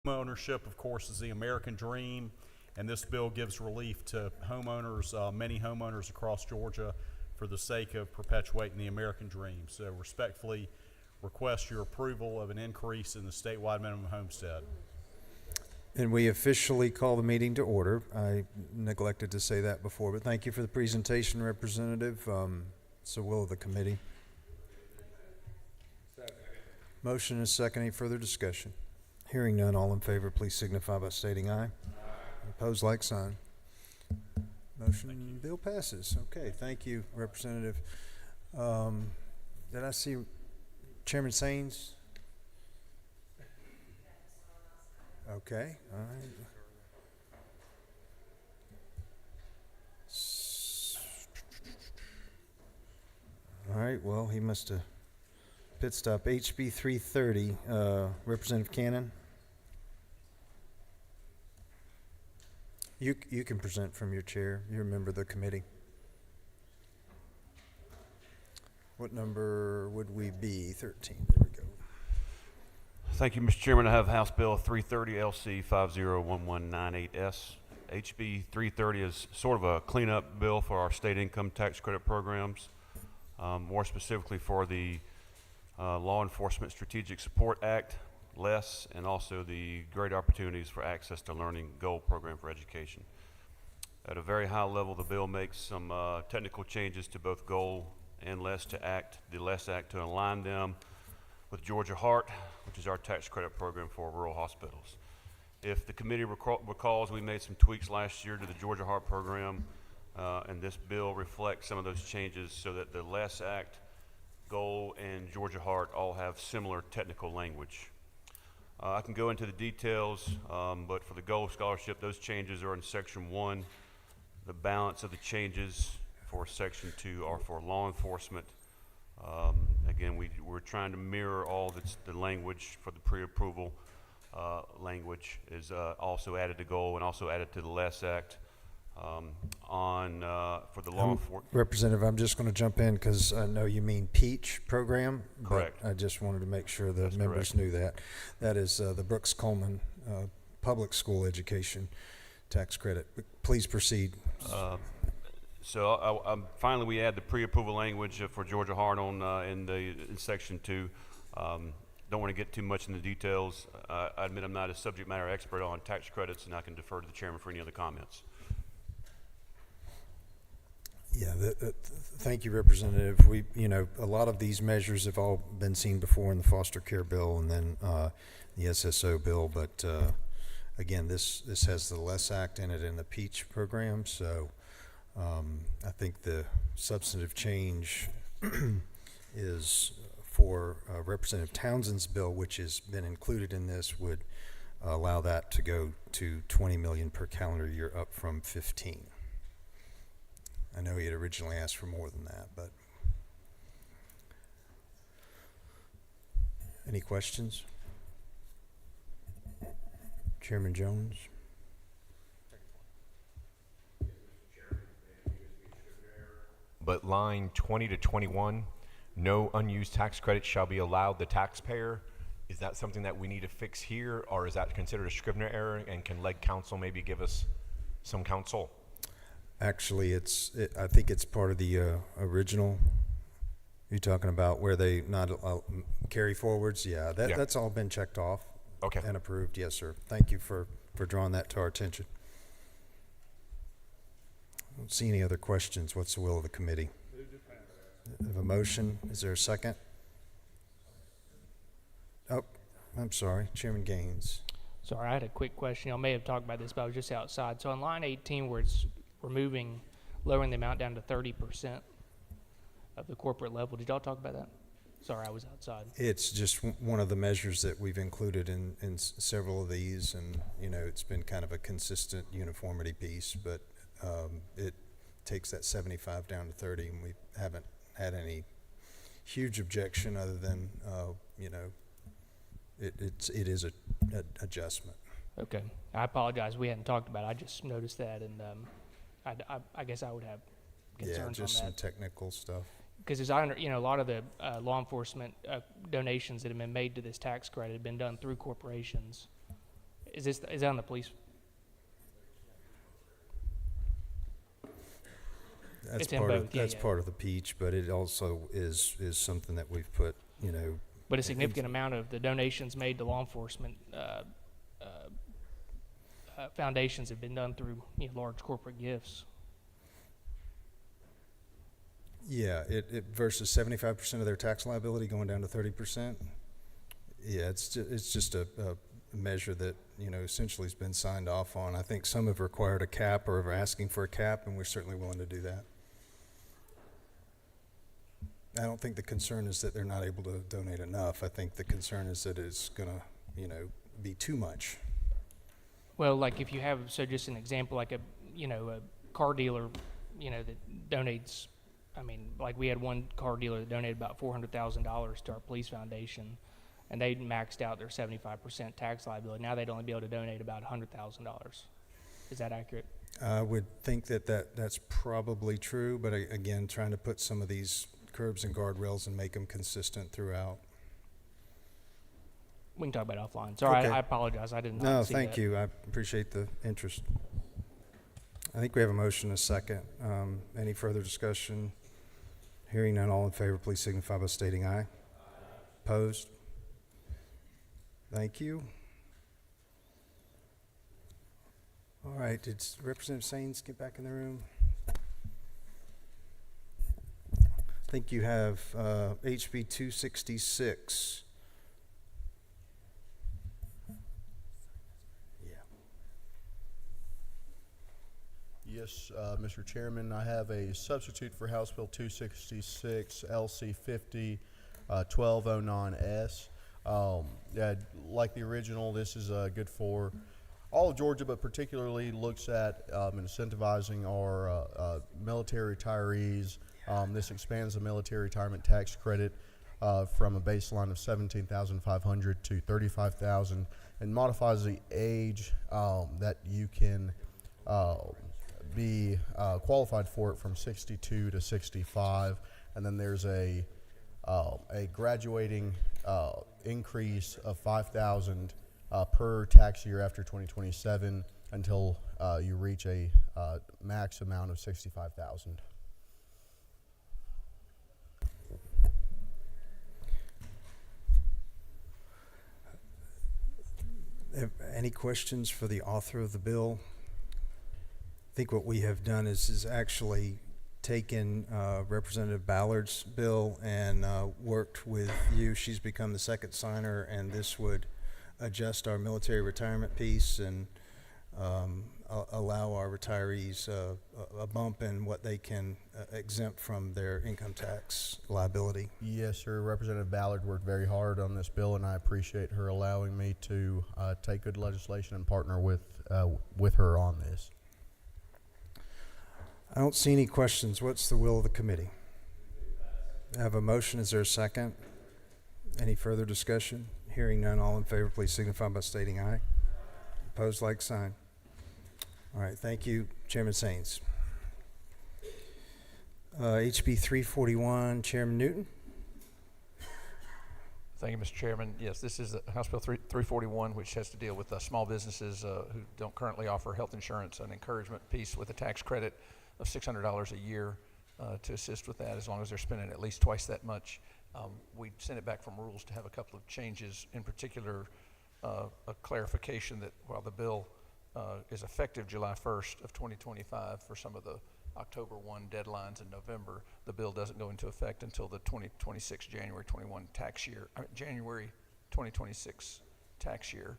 Ownership, of course, is the American dream, and this bill gives relief to homeowners, many homeowners across Georgia, for the sake of perpetuating the American dream. So respectfully request your approval of an increase in the statewide minimum homestead. And we officially call the meeting to order. I neglected to say that before, but thank you for the presentation, Representative. It's the will of the committee. Motion is second. Any further discussion? Hearing none, all in favor, please signify by stating aye. Opposed, like sign. Motion, bill passes. Okay, thank you, Representative. Did I see Chairman Saines? Okay, all right. All right, well, he must have pit stop. HB 330, Representative Cannon. You can present from your chair. You're a member of the committee. What number would we be? 13. There we go. Thank you, Mr. Chairman. I have House Bill 330 LC 501198S. HB 330 is sort of a cleanup bill for our state income tax credit programs, more specifically for the Law Enforcement Strategic Support Act, LESS, and also the Great Opportunities for Access to Learning Goal Program for Education. At a very high level, the bill makes some technical changes to both Goal and LESS the LESS Act to align them with Georgia Heart, which is our tax credit program for rural hospitals. If the committee recalls, we made some tweaks last year to the Georgia Heart program, and this bill reflects some of those changes so that the LESS Act, Goal, and Georgia Heart all have similar technical language. I can go into the details, but for the Goal Scholarship, those changes are in Section 1. The balance of the changes for Section 2 are for law enforcement. Again, we're trying to mirror all the language for the pre-approval language is also added to Goal and also added to the LESS Act. For the law enforcement. Representative, I'm just going to jump in because I know you mean PEACH program. Correct. I just wanted to make sure the That's members correct. knew that. That is the Brooks Coleman public school education tax credit. Please proceed. So finally, we add the pre-approval language for Georgia Heart on in Section 2. Don't want to get too much into the details. I admit I'm not a subject matter expert on tax credits, and I can defer to the chairman for any other comments. Yeah, thank you, Representative. A lot of these measures have all been seen before in the foster care bill and then the SSO bill, but again, this has the LESS Act in it and the PEACH program, so I think the substantive change is for Representative Townsend's bill, which has been included in this, would allow that to go to 20 million per calendar year, up from 15. I know he had originally asked for more than that, but any questions? Chairman Jones? But line 20 to 21, no unused tax credit shall be allowed the taxpayer. Is that something that we need to fix here, or is that considered a Scrivener error, and can Leg Counsel maybe give us some counsel? Actually, I think it's part of the original. You're talking about where they not carry forwards? Yeah, that's all been checked off. Okay. And approved. Yes, sir. Thank you for drawing that to our attention. I don't see any other questions. What's the will of the committee? I have a motion. Is there a second? Oh, I'm sorry. Chairman Gaines. Sorry, I had a quick question. Y'all may have talked about this, but I was just outside. So on line 18, where it's lowering the amount down to 30% of the corporate level, did y'all talk about that? Sorry, I was outside. It's just one of the measures that we've included in several of these, and it's been kind of a consistent uniformity piece, but it takes that 75 down to 30, and we haven't had any huge objection other than it is a adjustment. Okay, I apologize. We hadn't talked about it. I just noticed that, and I guess I would have concerns just on some that. technical stuff. Because as a lot of the law enforcement donations that have been made to this tax credit have been done through corporations, Is that on the police? That's It's in part of, both, yeah, that's yeah. part of the peach, but it also is something that we've put, you know, But a significant amount of the donations made to law enforcement foundations have been done through large corporate gifts. yeah, it versus 75% of their tax liability going down to 30%. Yeah, it's just a measure that, you know, essentially has been signed off on. I think some have required a cap or are asking for a cap, and we're certainly willing to do that. I don't think the concern is that they're not able to donate enough. I think the concern is that it's gonna, you know, be too much. Well, like if you have, so just an example, like a car dealer, that donates. I mean, like we had one car dealer that donated about $400,000 to our police foundation, and they maxed out their 75% tax liability. Now they'd only be able to donate about $100,000. Is that accurate? I would think that's probably true, but again, trying to put some of these curbs and guardrails and make them consistent throughout. We can talk about it offline. Sorry, Okay. I apologize. I didn't. No, see thank that. you. I appreciate the interest. I think we have a motion, a second. Any further discussion? Hearing none, all in favor, please signify by stating aye. Opposed? Thank you. All right, did Representative Saines get back in the room? I think you have HB 266. Yeah. Yes, Mr. Chairman, I have a substitute for House Bill 266, LC 50, 1209S. Yeah, like the original, this is good for all of Georgia, but particularly looks at incentivizing our military retirees. This expands the military retirement tax credit from a baseline of $17,500 to $35,000, and modifies the age that you can be qualified for it from 62 to 65, and then there's a graduating increase of $5,000 per tax year after 2027 until you reach a max amount of $65,000. Any questions for the author of the bill? I think what we have done is actually taken Representative Ballard's bill and worked with you. She's become the second signer, and this would adjust our military retirement piece and allow our retirees a bump in what they can exempt from their income tax liability. Yes, sir. Representative Ballard worked very hard on this bill, and I appreciate her allowing me to take good legislation and partner with her on this. I don't see any questions. What's the will of the committee? I have a motion. Is there a second? Any further discussion? Hearing none, all in favor, please signify by stating aye. Opposed, like sign. All right, thank you, Chairman Saines. HB 341, Chairman Newton. Thank you, Mr. Chairman. Yes, this is House Bill 341, which has to deal with small businesses who don't currently offer health insurance, an encouragement piece with a tax credit of $600 a year to assist with that, as long as they're spending at least twice that much. We sent it back from rules to have a couple of changes, in particular a clarification that while the bill is effective July 1st of 2025 for some of the October 1 deadlines in November, the bill doesn't go into effect until the 2026 January 21 tax year, January 2026 tax year,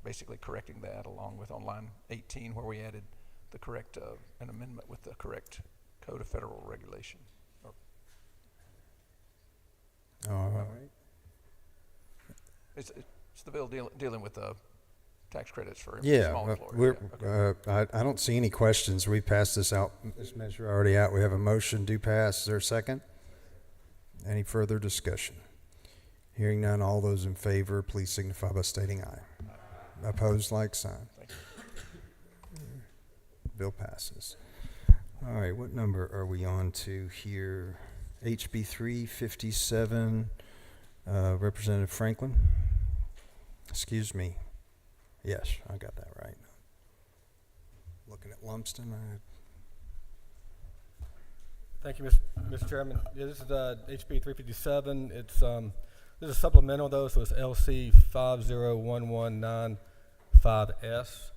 basically correcting that along with on line 18 where we added the correct, an amendment with the correct Code of Federal Regulation. All right. It's the bill dealing with tax credits for Yeah, small employers. we're, Yeah, okay. I don't see any questions. We passed this out, this measure already out. We have a motion to pass. Is there a second? Any further discussion? Hearing none, all those in favor, please signify by stating aye. Opposed, like sign. Thank Bill passes. All right, what number are we on to here? HB 357, Representative Franklin. Excuse me. Yes, I got that right. Looking at Lumsden, Thank you, Mr. Chairman. Yeah, this is HB 357. It's this is supplemental though, so it's LC 501195S,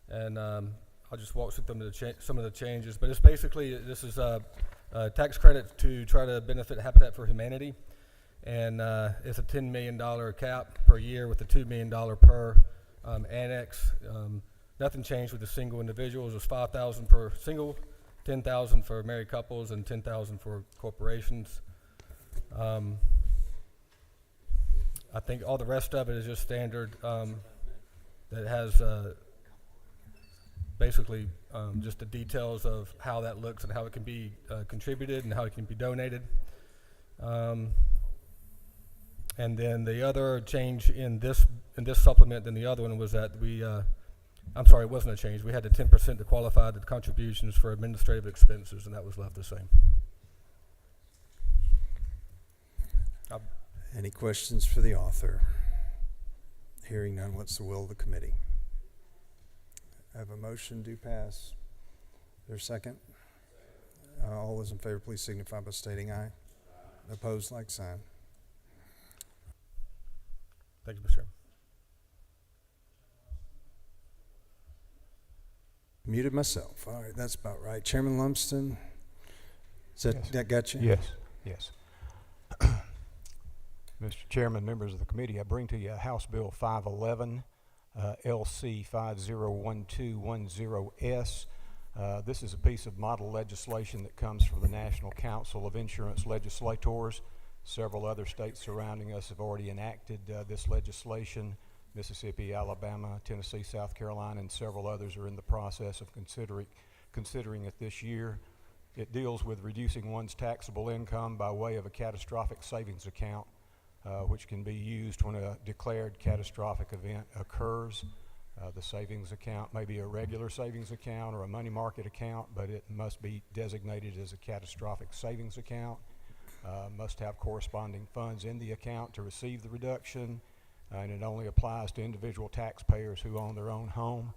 and I'll just walk through some of the changes. But it's basically this is a tax credit to try to benefit Habitat for Humanity, and it's a $10 million cap per year with a $2 million per annex. Nothing changed with the single individuals. It's $5,000 per single, $10,000 for married couples, and $10,000 for corporations. I think all the rest of it is just standard. That has basically just the details of how that looks and how it can be contributed and how it can be donated. And then the other change in this supplement than the other one was that we. I'm sorry, it wasn't a change. We had the 10% to qualify the contributions for administrative expenses, and that was left the same. any questions for the author? Hearing none, what's the will of the committee? I have a motion to pass. Is there a second? All those in favor, please signify by stating aye. Opposed, like sign. Thank you, Mr. Chairman. Muted myself. All right, that's about right. Chairman Lumsden, is that, Yes. that got you? Yes, yes. Mr. Chairman, members of the committee, I bring to you House Bill 511, LC 501210S. This is a piece of model legislation that comes from the National Council of Insurance Legislators. Several other states surrounding us have already enacted this legislation. Mississippi, Alabama, Tennessee, South Carolina, and several others are in the process of considering it this year. It deals with reducing one's taxable income by way of a catastrophic savings account, which can be used when a declared catastrophic event occurs. The savings account may be a regular savings account or a money market account, but it must be designated as a catastrophic savings account. Must have corresponding funds in the account to receive the reduction, and it only applies to individual taxpayers who own their own home,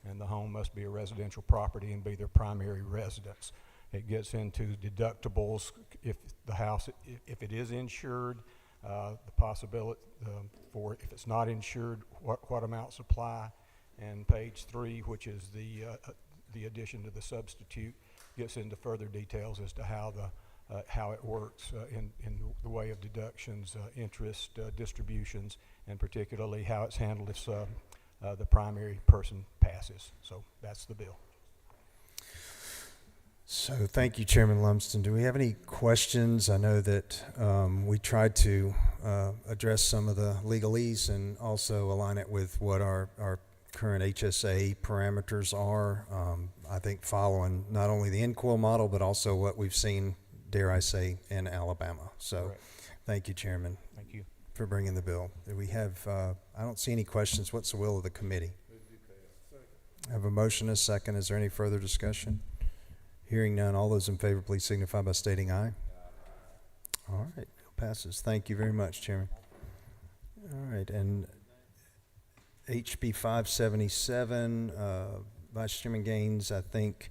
and the home must be a residential property and be their primary residence. It gets into deductibles if the house, if it is insured, the possibility for if it's not insured, what amounts apply, and page 3, which is the addition to the substitute, gets into further details as to how it works in the way of deductions, interest, distributions, and particularly how it's handled if the primary person passes. So that's the bill. So thank you, Chairman Lumsden. Do we have any questions? I know that we tried to address some of the legalese and also align it with what our current HSA parameters are. I think following not only the NCOIL model, but also what we've seen, dare I say, in Alabama. So Correct. Thank you, Chairman, Thank you. for bringing the bill. Do we have, I don't see any questions. What's the will of the committee? I have a motion and a second. Is there any further discussion? Hearing none, all those in favor, please signify by stating aye. All right, bill passes. Thank you very much, Chairman. All right, and HB 577, Vice Chairman Gaines, I think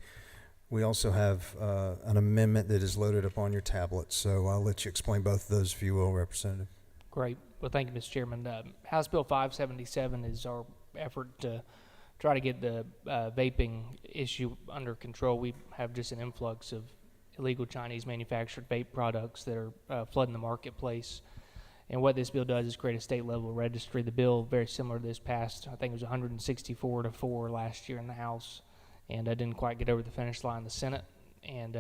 we also have an amendment that is loaded up on your tablet, so I'll let you explain both of those if you will, Representative. Great. Well, thank you, Mr. Chairman. House Bill 577 is our effort to try to get the vaping issue under control. We have just an influx of illegal Chinese manufactured vape products that are flooding the marketplace. And what this bill does is create a state level registry. The bill, very similar to this, passed, I think it was 164 to 4 last year in the House, and I didn't quite get over the finish line in the Senate. And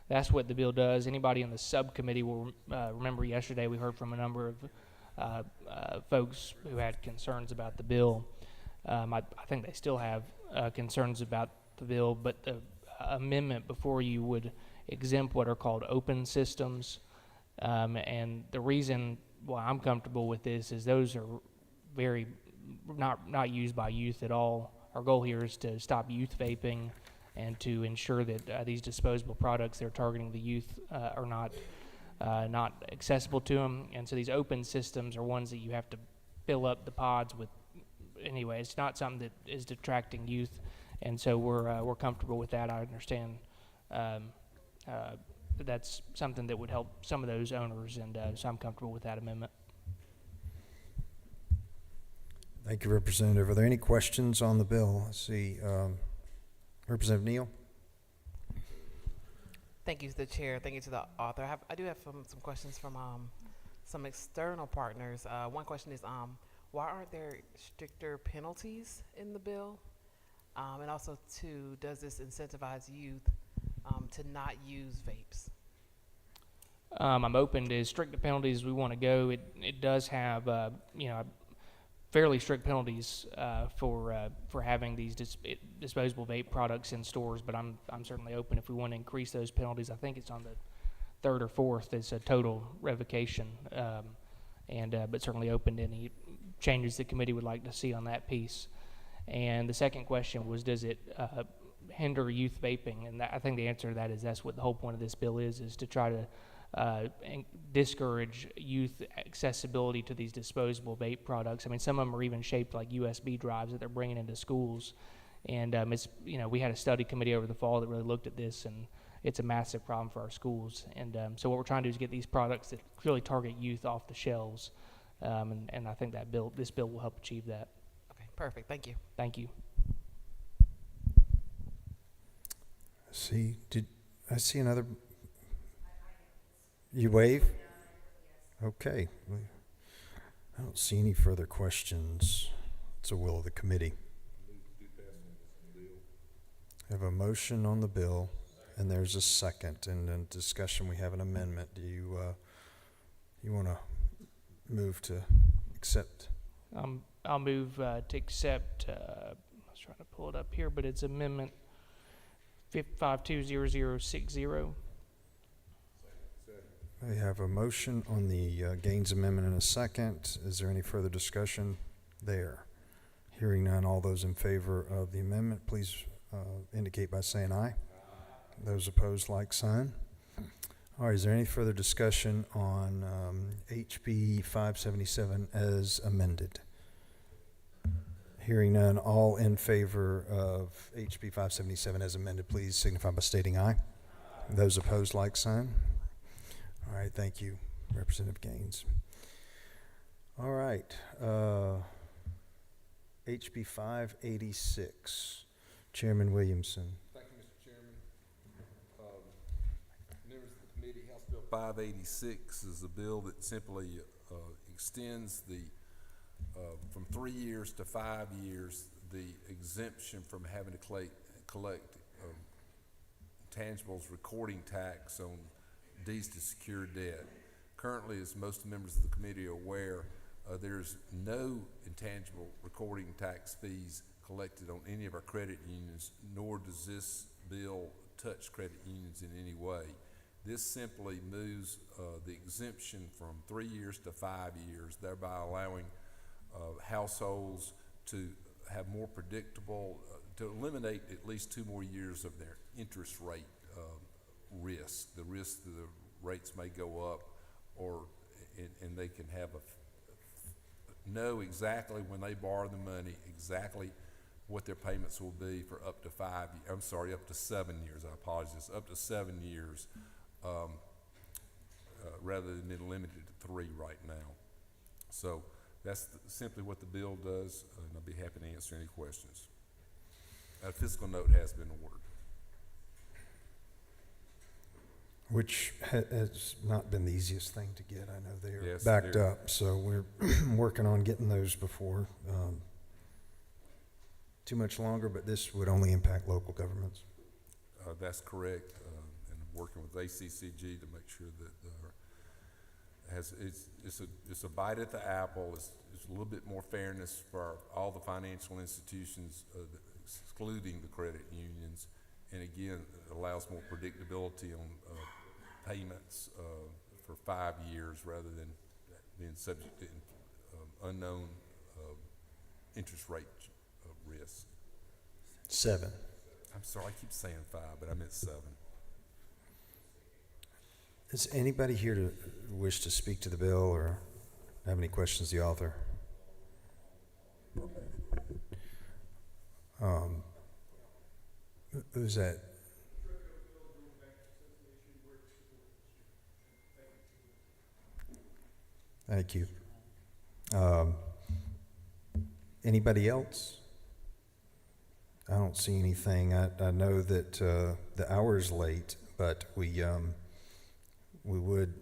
that's what the bill does. Anybody in the subcommittee will remember yesterday we heard from a number of folks who had concerns about the bill. I think they still have concerns about the bill, but the amendment before you would exempt what are called open systems. And the reason why I'm comfortable with this is those are very not used by youth at all. Our goal here is to stop youth vaping and to ensure that these disposable products that are targeting the youth are not accessible to them. And so these open systems are ones that you have to fill up the pods with anyway, it's not something that is detracting youth, and so we're comfortable with that. I understand that that's something that would help some of those owners, and so I'm comfortable with that amendment. Thank you, Representative. Are there any questions on the bill? Let's see, Representative Neal? Thank you to the chair. Thank you to the author. I do have some questions from some external partners. One question is, why aren't there stricter penalties in the bill? And also, two, does this incentivize youth to not use vapes? I'm open to as strict the penalties as we want to go. It does have, fairly strict penalties for having these disposable vape products in stores, but I'm certainly open if we want to increase those penalties. I think it's on the third or fourth. It's a total revocation, but certainly open to any changes the committee would like to see on that piece. And the second question was, does it hinder youth vaping? And I think the answer to that is that's what the whole point of this bill is to try to discourage youth accessibility to these disposable vape products. I mean, some of them are even shaped like USB drives that they're bringing into schools. And we had a study committee over the fall that really looked at this, and it's a massive problem for our schools. And so what we're trying to do is get these products that really target youth off the shelves. And I think this bill will help achieve that. Okay, perfect. Thank you. Thank you. Did I see another? You wave? Okay. I don't see any further questions. It's a will of the committee. I have a motion on the bill, and there's a second. And in discussion, we have an amendment. Do you want to move to accept? I'll move to accept. I was trying to pull it up here, but it's Amendment 520060. I have a motion on the Gaines Amendment and a second. Is there any further discussion there? Hearing none, all those in favor of the amendment, please indicate by saying aye. Those opposed, like sign. All right, is there any further discussion on HB 577 as amended? Hearing none, all in favor of HB 577 as amended, please signify by stating aye. Those opposed, like sign. All right, thank you, Representative Gaines. All right, HB 586, Chairman Williamson. Thank you, Mr. Chairman. Members of the committee, House Bill 586 is a bill that simply extends the from 3 years to 5 years the exemption from having to collect tangibles recording tax on deeds to secure debt. Currently, as most members of the committee are aware, there's no intangible recording tax fees collected on any of our credit unions, nor does this bill touch credit unions in any way. This simply moves the exemption from 3 years to 5 years, thereby allowing households to have more predictable, to eliminate at least 2 more years of their interest rate risk. The risk that the rates may go up, and they can have know exactly when they borrow the money exactly what their payments will be for up to 7 years. I apologize, up to 7 years, rather than being limited to 3 right now. So that's simply what the bill does, and I'll be happy to answer any questions. A fiscal note has been ordered. Which has not been the easiest thing to get. I know they are Yes, backed they're- up, so we're working on getting those before too much longer, but this would only impact local governments. That's correct, and I'm working with ACCG to make sure that it's a bite at the apple. It's a little bit more fairness for all the financial institutions, excluding the credit unions, and again, it allows more predictability on payments for 5 years rather than being subject to unknown interest rate risk. 7. I'm sorry, I keep saying 5, but I meant 7. Is anybody here to wish to speak to the bill or have any questions of the author? Who's that? Thank you. Anybody else? I don't see anything. I know that the hour is late, but we would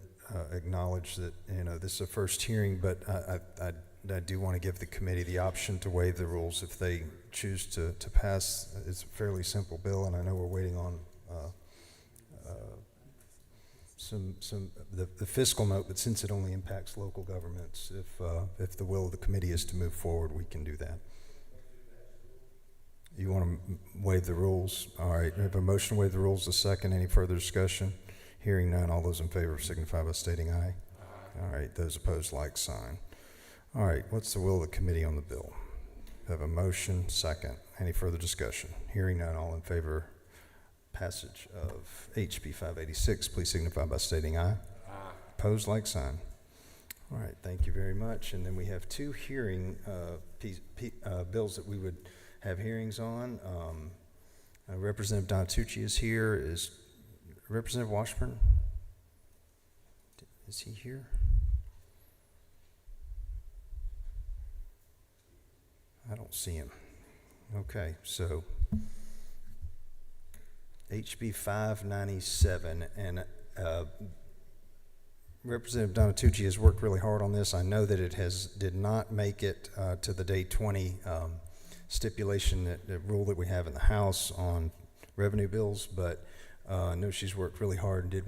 acknowledge that, you know, this is a first hearing, but I do want to give the committee the option to waive the rules if they choose to pass. It's a fairly simple bill, and I know we're waiting on the fiscal note, but since it only impacts local governments, if the will of the committee is to move forward, we can do that. You want to waive the rules? All right, we have a motion to waive the rules, a second. Any further discussion? Hearing none, all those in favor signify by stating aye. All right, those opposed, like sign. All right, what's the will of the committee on the bill? We have a motion, second. Any further discussion? Hearing none, all in favor passage of HB 586, please signify by stating aye. Aye. Opposed, like sign. All right, thank you very much. And then we have two hearing bills that we would have hearings on. Representative Don Tucci is here. Is Representative Washburn? Is he here? I don't see him. Okay, so HB 597, and Representative Donatucci has worked really hard on this. I know that it did not make it to the day 20 stipulation, the rule that we have in the House on revenue bills, but I know she's worked really hard and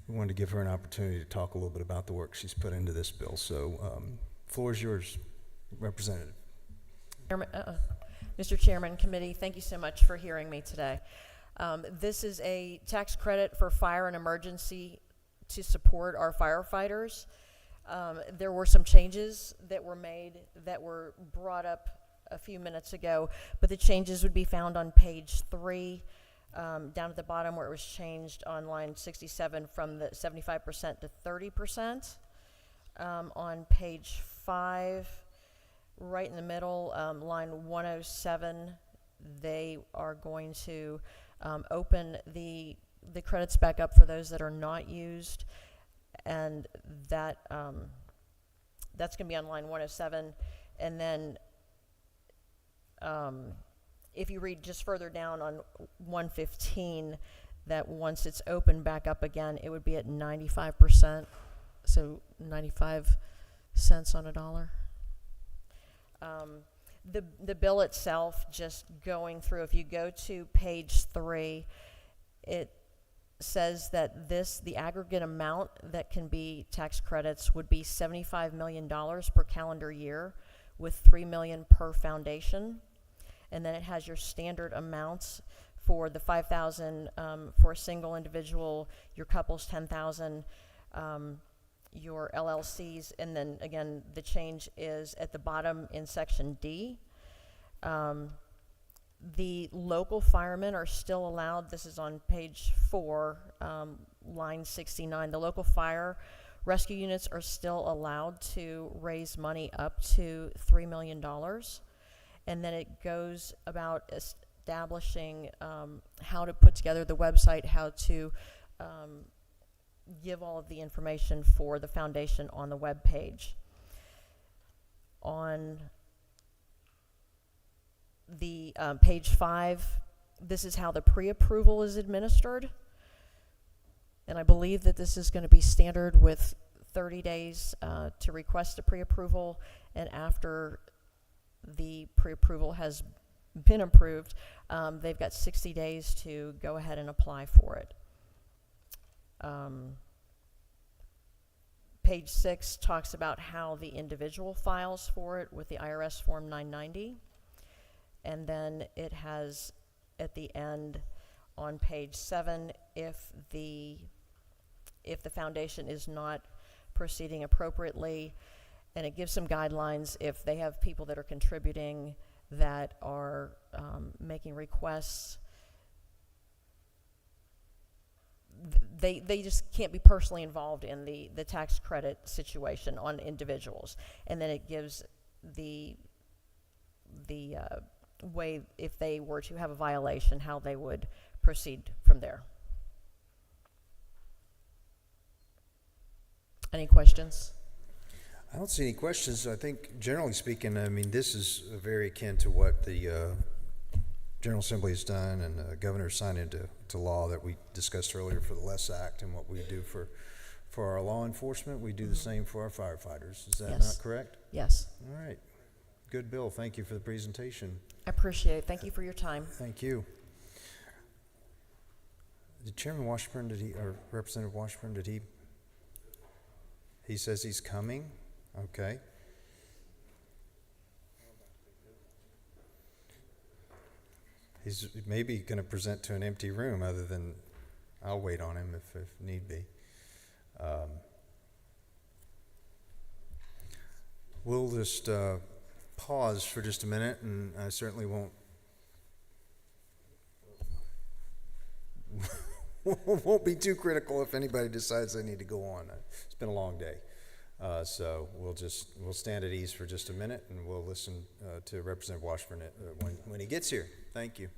wanted to give her an opportunity to talk a little bit about the work she's put into this bill. So, floor is yours, Representative. Mr. Chairman, committee, thank you so much for hearing me today. This is a tax credit for fire and emergency to support our firefighters. There were some changes that were made that were brought up a few minutes ago, but the changes would be found on page 3, down at the bottom where it was changed on line 67 from the 75% to 30%. On page 5, right in the middle, line 107, they are going to open the credits back up for those that are not used, and that that's going to be on line 107. And then if you read just further down on 115, that once it's opened back up again, it would be at 95%, so 95 cents on a dollar. The bill itself, just going through, if you go to page 3, it says that the aggregate amount that can be tax credits would be $75 million per calendar year, with $3 million per foundation. And then it has your standard amounts for the $5,000 for a single individual, your couples $10,000, your LLCs, and then again the change is at the bottom in section D. The local firemen are still allowed, this is on page 4, line 69, the local fire rescue units are still allowed to raise money up to $3 million. And then it goes about establishing how to put together the website, how to give all of the information for the foundation on the web page. On the page 5, this is how the pre-approval is administered, and I believe that this is going to be standard with 30 days to request a pre-approval, and after the pre-approval has been approved, they've got 60 days to go ahead and apply for it. Page 6 talks about how the individual files for it with the IRS Form 990. And then it has at the end on page 7, if the foundation is not proceeding appropriately, and it gives some guidelines if they have people that are contributing that are making requests. They just can't be personally involved in the tax credit situation on individuals. And then it gives the way, if they were to have a violation, how they would proceed from there. Any questions? I don't see any questions. I think generally speaking, I mean, this is very akin to what the General Assembly has done and the governor signed into law that we discussed earlier for the LESS Act, and what we do for our law enforcement. We do the same for our firefighters. Is that Yes. not correct? Yes. All right. Good bill. Thank you for the presentation. I appreciate it. Thank you for your time. Thank you. Did Chairman Washburn, or Representative Washburn, he says he's coming? Okay. He's maybe going to present to an empty room, other than I'll wait on him if need be. We'll just pause for just a minute, and I certainly won't be too critical if anybody decides they need to go on. It's been a long day. So we'll stand at ease for just a minute, and we'll listen to Representative Washburn when he gets here. Thank you.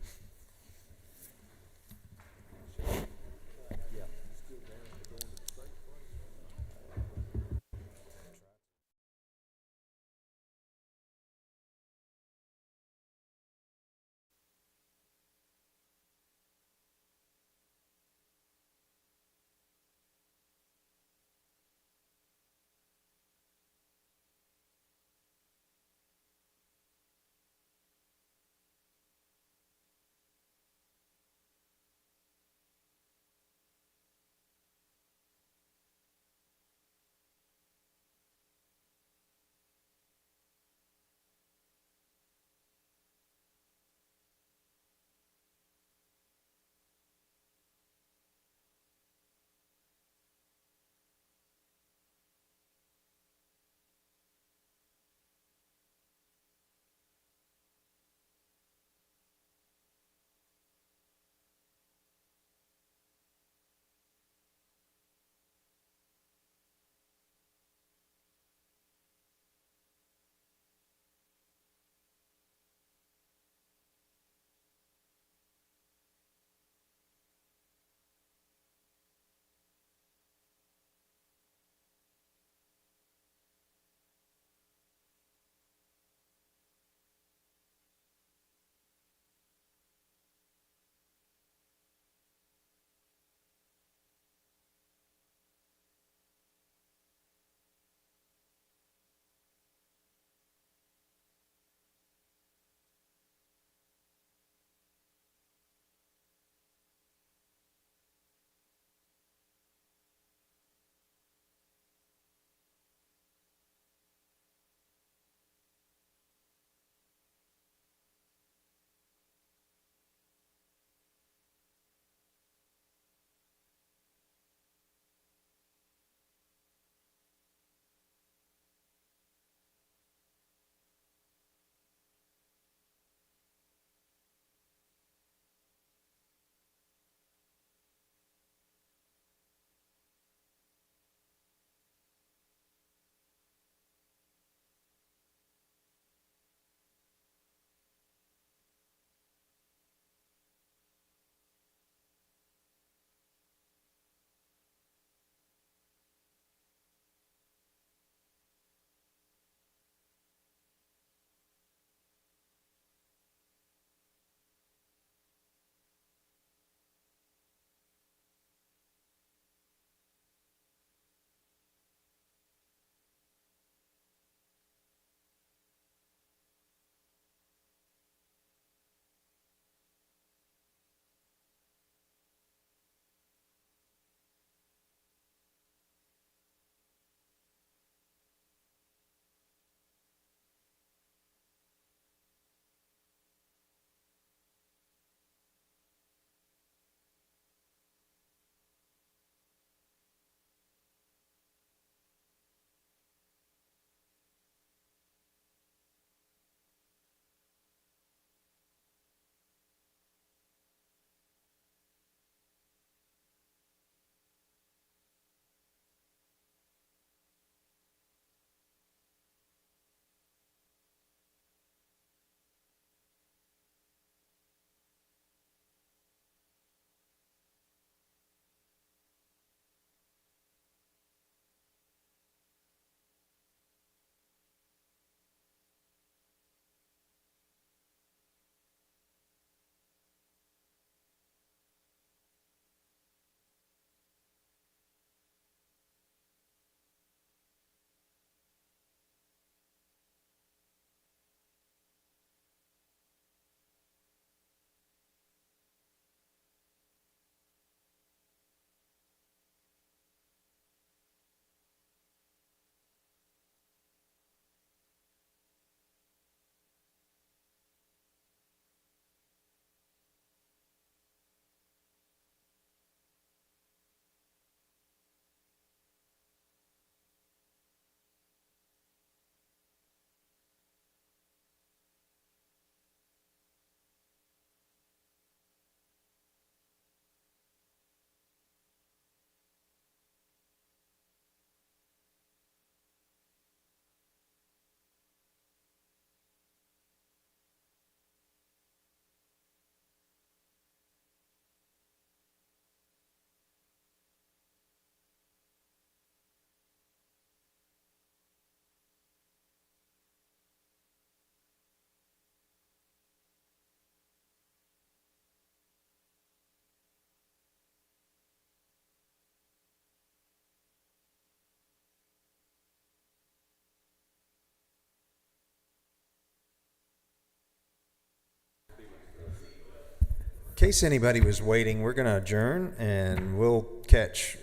case anybody was waiting, we're going to adjourn, and we'll catch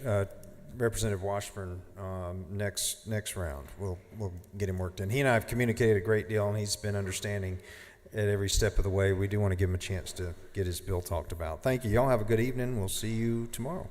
Representative Washburn next round. We'll get him worked in. He and I have communicated a great deal, and he's been understanding at every step of the way. We do want to give him a chance to get his bill talked about. Thank you. Y'all have a good evening. We'll see you tomorrow.